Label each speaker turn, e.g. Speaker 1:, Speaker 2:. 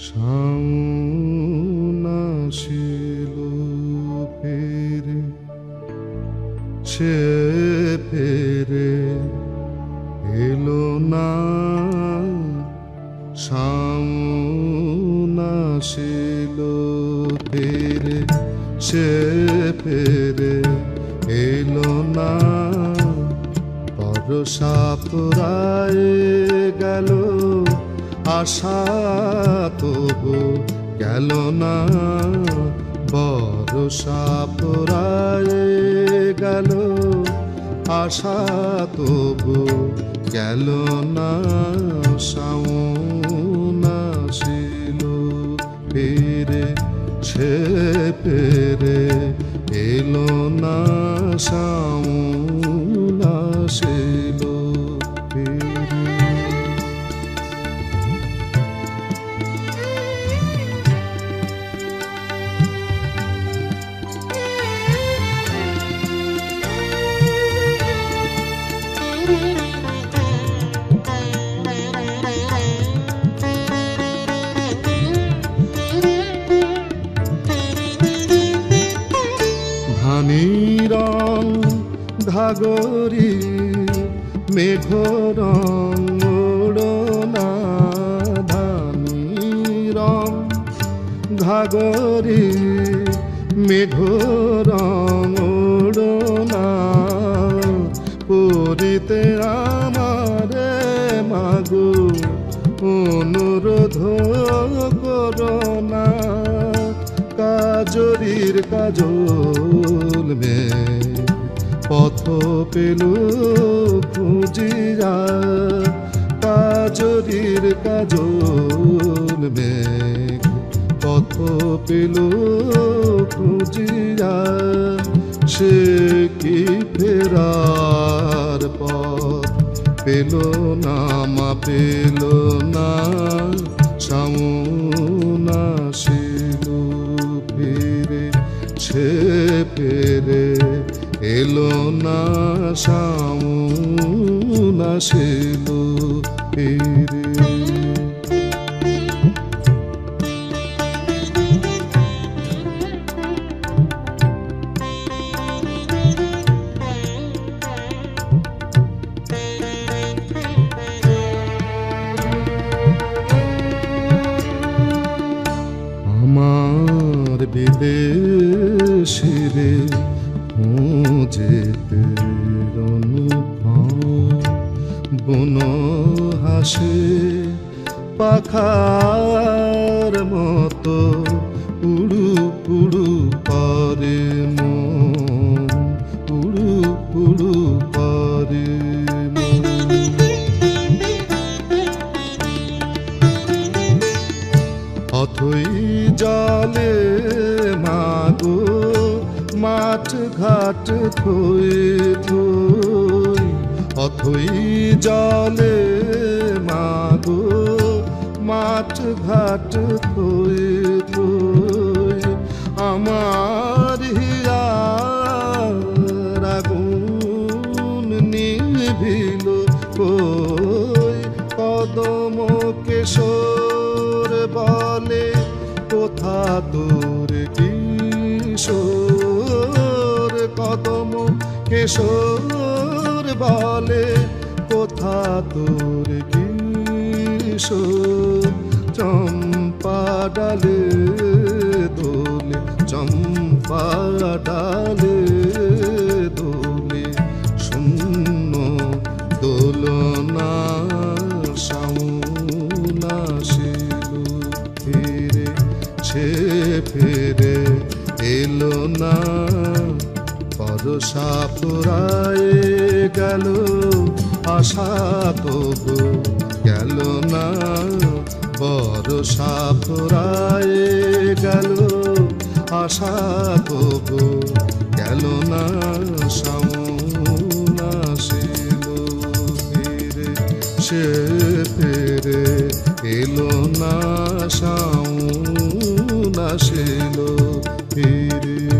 Speaker 1: শাওন আসিল ফিরে, সে ফিরে এলো না। শাওন আসিল ফিরে, সে ফিরে এলো না। বর্ষা ফুরায় গেল, আশা তবু গেল না। বর্ষা ফুরায় গেল, আশা তবু গেল না। শাওন আসিল ফিরে, সে ফিরে এলো না। শাওন আসিল ফিরে। ধানি রং ঘাগরি, মেঘ রং ওড়না। ধানি রং ঘাগরি, মেঘ রং ওড়না। পরিতে আমারে মাগো অনুরোধ করোনা। কাজরির কাজল মে পথ পেল খুঁজিয়া। কাজরির কাজল মে পথ পেল খুঁজিয়া। সে কি ফেরার পথ পেল না, মা পেল না। শাওন আসিল ফিরে, সে ফিরে এলো না। শাওন আসিল ফিরে। আমার বিদেশিরে খুঁজেতে অনুপম। বন হাসে পাখার মতো উড়ু উড়ু করে মন, উড়ু উড়ু করে মন। অথই জলে মাগো মাঠ ঘাট থই থই। অথই জলে মাগো মাঠ ঘাট থই থই। আমার হিয়ার আগুন নিভিল কই। কদম কেশর বলে কোথা তোর কিশোর। কদম কেশর বলে কোথা তোর কিশোর। চম্পা ডালে দোলে, চম্পা ডালে দোলে শূন্য দোলনা। শাওন আসিল ফিরে, সে ফিরে এলো না। বর্ষা ফুরায় গেল, আশা তবু গেল না, বর্ষা ফুরায়ে গেল আশা তবু গেল না, শাওন আসিল ফিরে সে ফিরে এলো না, শাওন আসিল ফিরে।